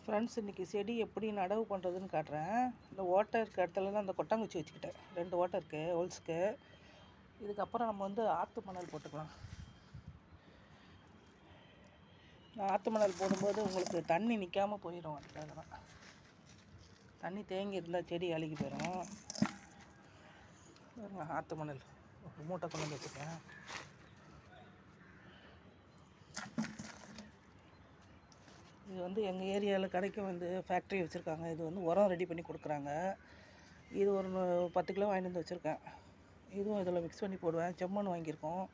Friends, இன்றைக்கி செடி எப்படி நடவு பண்ணுறதுன்னு காட்டுறேன். இந்த ஓட்டை இருக்க இடத்துலலாம் அந்த கொட்டாங்குச்சி வச்சுக்கிட்டேன். 2 ஓட்டை இருக்குது ஹோல்ஸ்க்கு. இதுக்கப்புறம் நம்ம வந்து ஆற்று மணல் போட்டுக்கலாம். ஆற்று மணல் போடும்போது உங்களுக்கு தண்ணி நிற்காமல் போயிடும். அதுக்காக தான். தண்ணி தேங்கி இருந்தால் செடி அழுகி போயிடும். ஆற்று மணல் ஒரு மூட்டை கொண்டு வந்து வச்சுருக்கேன். இது வந்து எங்கள் ஏரியாவில் கடைக்கும் வந்து ஃபேக்ட்ரி வச்சுருக்காங்க. இது வந்து உரம் ரெடி பண்ணி கொடுக்குறாங்க. இது ஒரு 10 கிலோ வாங்கிட்டு வந்து வச்சுருக்கேன். இதுவும் இதில் மிக்ஸ் பண்ணி போடுவேன். செம்மண் வாங்கியிருக்கோம்.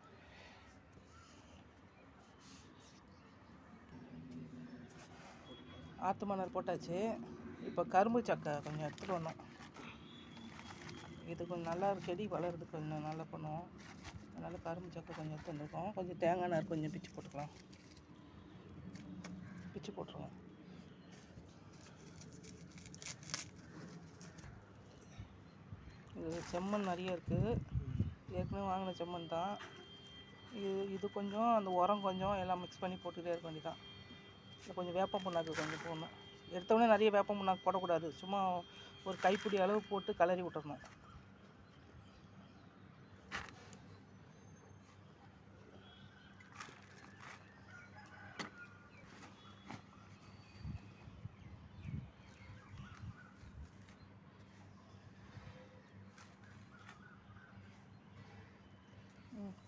ஆற்று மணல் போட்டாச்சு. இப்போ கரும்பு சக்கை கொஞ்சம் எடுத்துகிட்டு வரணும். இது கொஞ்சம் நல்லா செடி வளருது, கொஞ்சம் நல்லா பண்ணுவோம். அதனால் கரும்பு சக்கை கொஞ்சம் எடுத்து வந்துருக்கோம். கொஞ்சம் தேங்காய் நார் கொஞ்சம் பிச்சு போட்டுக்கலாம். பிச்சு போட்டுருவோம். இது செம்மண் நிறைய இருக்குது. ஏற்கனவே வாங்கின செம்மண் தான். இது கொஞ்சம் அந்த உரம் கொஞ்சம் எல்லாம் மிக்ஸ் பண்ணி போட்டுகிட்டே இருக்க வேண்டியதான். இல்லை கொஞ்சம் வேப்ப புண்ணாக்கு கொஞ்சம் போடணும். எடுத்தோடனே நிறைய வேப்ப புண்ணாக்கு போடக்கூடாது. சும்மா ஒரு கைப்பிடி அளவு போட்டு கிளறி விட்டுறணும்.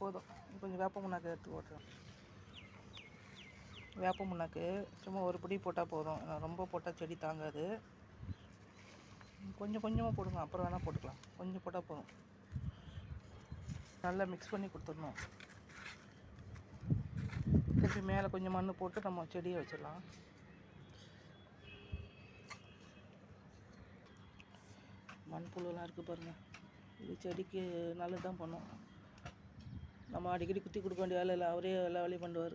போதும். கொஞ்சம் வேப்ப புண்ணாக்கு எடுத்து போட்டுருவோம். வேப்ப புண்ணாக்கு சும்மா ஒரு பிடி போட்டால் போதும். ரொம்ப போட்டால் செடி தாங்காது. கொஞ்சம் கொஞ்சமாக போடுங்க, அப்புறம் வேணால் போட்டுக்கலாம். கொஞ்சம் போட்டால் போதும். நல்லா மிக்ஸ் பண்ணி கொடுத்துடணும். திருப்பி மேலே கொஞ்சம் மண் போட்டு நம்ம செடியை வச்சிடலாம். மண்புழுலாம் இருக்குது பாருங்கள். இது செடிக்கு நல்லது தான் பண்ணும். நம்ம அடிக்கடி குத்தி கொடுக்க வேண்டிய வேலை இல்லை. அவரே எல்லா வேலையும் பண்ணுவார்.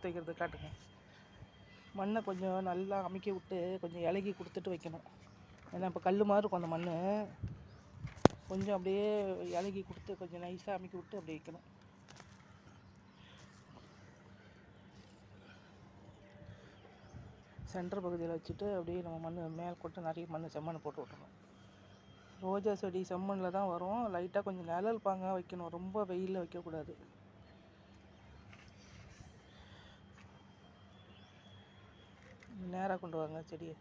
வைக்கிறது காட்டுங்க. மண்ணை கொஞ்சம் நல்லா அமுக்கி விட்டு கொஞ்சம் இலகி கொடுத்துட்டு வைக்கணும். ஏன்னா இப்போ கல் மாதிரி இருக்கும் அந்த மண். கொஞ்சம் அப்படியே இலகி கொடுத்து கொஞ்சம் நைஸாக அமுக்கி விட்டு அப்படி வைக்கணும். சென்டர் பகுதியில் வச்சுட்டு அப்படியே நம்ம மண் மேல் கொட்டு நிறைய மண் செம்மண் போட்டு விட்டணும். ரோஜா செடி செம்மண்ணில் தான் வரும். லைட்டாக கொஞ்சம் நிழல் பாங்க வைக்கணும். ரொம்ப வெயிலில் வைக்கக்கூடாது. நேராக கொண்டு வாங்க செடியை.